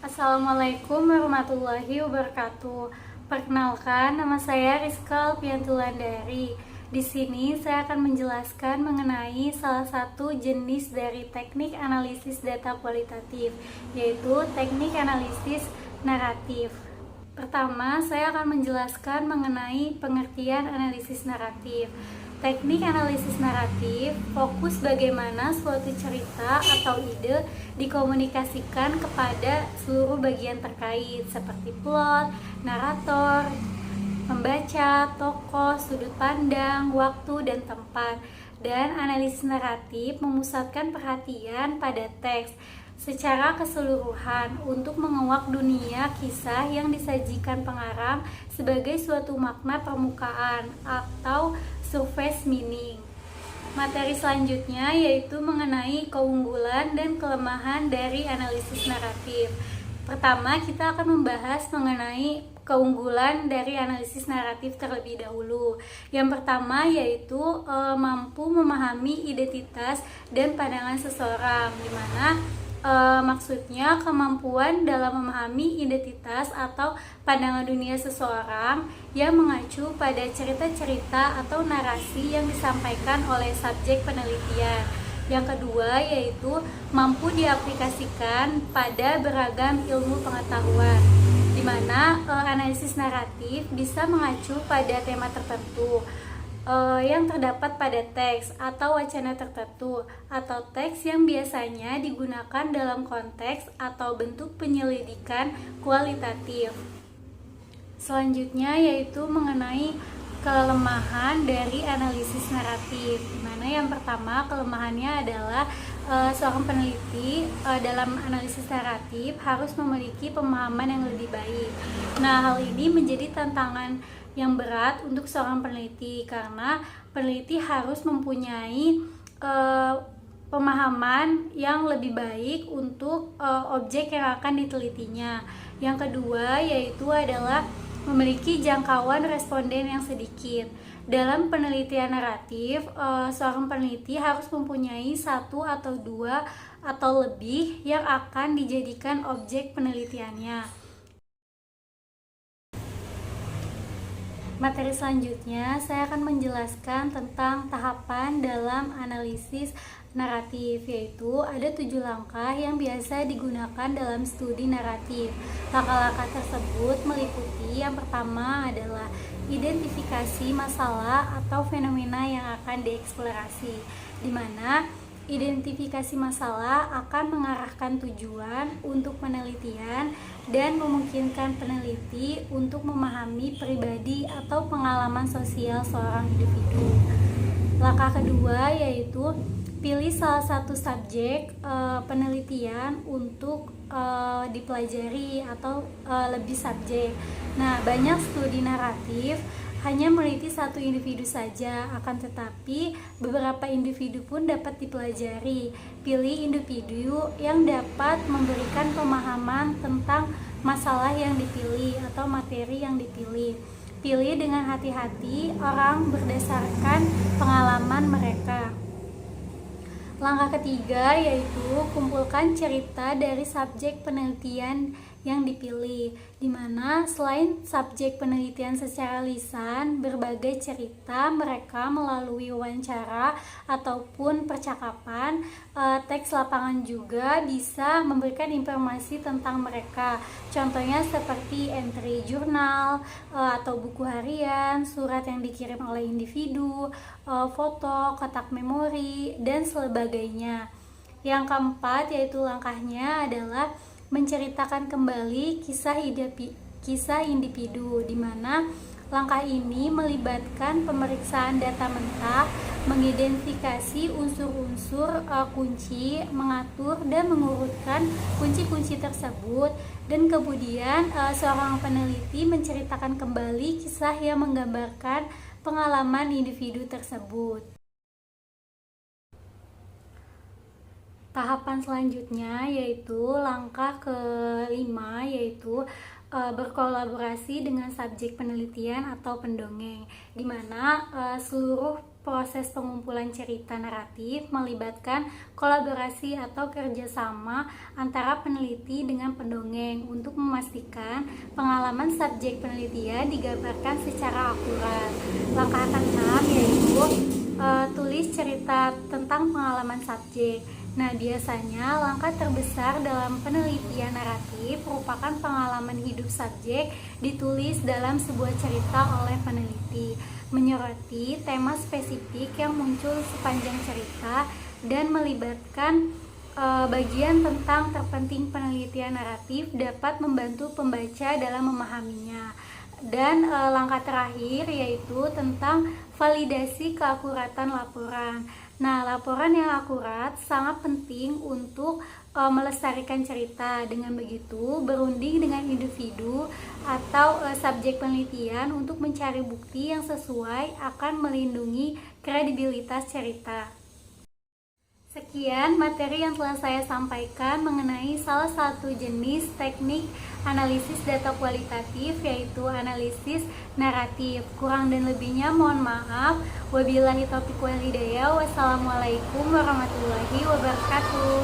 Assalamualaikum warahmatullahi wabarakatuh. Perkenalkan, nama saya Rizka Alfiantulandari. Di sini saya akan menjelaskan mengenai salah satu jenis dari teknik analisis data kualitatif, yaitu teknik analisis naratif. Pertama, saya akan menjelaskan mengenai pengertian analisis naratif. Teknik analisis naratif fokus bagaimana suatu cerita atau ide dikomunikasikan kepada seluruh bagian terkait seperti plot, narator, pembaca, tokoh, sudut pandang, waktu, dan tempat. Dan analisis naratif memusatkan perhatian pada teks secara keseluruhan untuk menguak dunia kisah yang disajikan pengarang sebagai suatu makna permukaan atau surface meaning. Materi selanjutnya yaitu mengenai keunggulan dan kelemahan dari analisis naratif. Pertama, kita akan membahas mengenai keunggulan dari analisis naratif terlebih dahulu. Yang pertama yaitu mampu memahami identitas dan pandangan seseorang, di mana maksudnya kemampuan dalam memahami identitas atau pandangan dunia seseorang yang mengacu pada cerita-cerita atau narasi yang disampaikan oleh subjek penelitian. Yang kedua yaitu mampu diaplikasikan pada beragam ilmu pengetahuan, di mana analisis naratif bisa mengacu pada tema tertentu yang terdapat pada teks atau wacana tertentu, atau teks yang biasanya digunakan dalam konteks atau bentuk penyelidikan kualitatif. Selanjutnya yaitu mengenai kelemahan dari analisis naratif, dimana yang pertama kelemahannya adalah seorang peneliti dalam analisis naratif harus memiliki pemahaman yang lebih baik. Nah, hal ini menjadi tantangan yang berat untuk seorang peneliti karena peneliti harus mempunyai pemahaman yang lebih baik untuk objek yang akan ditelitinya. Yang kedua yaitu adalah memiliki jangkauan responden yang sedikit. Dalam penelitian naratif, seorang peneliti harus mempunyai satu atau dua atau lebih yang akan dijadikan objek penelitiannya. Materi selanjutnya, saya akan menjelaskan tentang tahapan dalam analisis naratif, yaitu ada 7 langkah yang biasa digunakan dalam studi naratif. Langkah-langkah tersebut meliputi yang pertama adalah identifikasi masalah atau fenomena yang akan dieksplorasi, di mana identifikasi masalah akan mengarahkan tujuan untuk penelitian dan memungkinkan peneliti untuk memahami pribadi atau pengalaman sosial seorang individu. Langkah kedua yaitu pilih salah satu subjek penelitian untuk dipelajari atau lebih subjek. Nah, banyak studi naratif hanya meneliti satu individu saja, akan tetapi beberapa individu pun dapat dipelajari. Pilih individu yang dapat memberikan pemahaman tentang masalah yang dipilih atau materi yang dipilih. Pilih dengan hati-hati orang berdasarkan pengalaman mereka. Langkah ketiga yaitu kumpulkan cerita dari subjek penelitian yang dipilih, di mana selain subjek penelitian secara lisan, berbagai cerita mereka melalui wawancara ataupun percakapan, teks lapangan juga bisa memberikan informasi tentang mereka. Contohnya seperti entry jurnal atau buku harian, surat yang dikirim oleh individu, foto, kotak memori, dan sebagainya. Yang keempat yaitu langkahnya adalah menceritakan kembali kisah individu, di mana langkah ini melibatkan pemeriksaan data mentah, mengidentifikasi unsur-unsur kunci, mengatur dan mengurutkan kunci-kunci tersebut, dan kemudian seorang peneliti menceritakan kembali kisah yang menggambarkan pengalaman individu tersebut. Tahapan selanjutnya yaitu langkah kelima, yaitu berkolaborasi dengan subjek penelitian atau pendongeng, di mana seluruh Proses pengumpulan cerita naratif melibatkan kolaborasi atau kerjasama antara peneliti dengan pendongeng untuk memastikan pengalaman subjek penelitian digambarkan secara akurat. Langkah keenam yaitu tulis cerita tentang pengalaman subjek. Nah, biasanya langkah terbesar dalam penelitian naratif merupakan pengalaman hidup subjek ditulis dalam sebuah cerita oleh peneliti, menyoroti tema spesifik yang muncul sepanjang cerita dan melibatkan bagian tentang terpenting penelitian naratif dapat membantu pembaca dalam memahaminya. Dan langkah terakhir yaitu tentang validasi keakuratan laporan. Nah, laporan yang akurat sangat penting untuk melestarikan cerita. Dengan begitu, berunding dengan individu atau subjek penelitian untuk mencari bukti yang sesuai akan melindungi kredibilitas cerita. Sekian materi yang telah saya sampaikan mengenai salah satu jenis teknik analisis data kualitatif, yaitu analisis naratif. Kurang dan lebihnya mohon maaf. Wabillahi taufiq wal hidayah. Wassalamualaikum warahmatullahi wabarakatuh.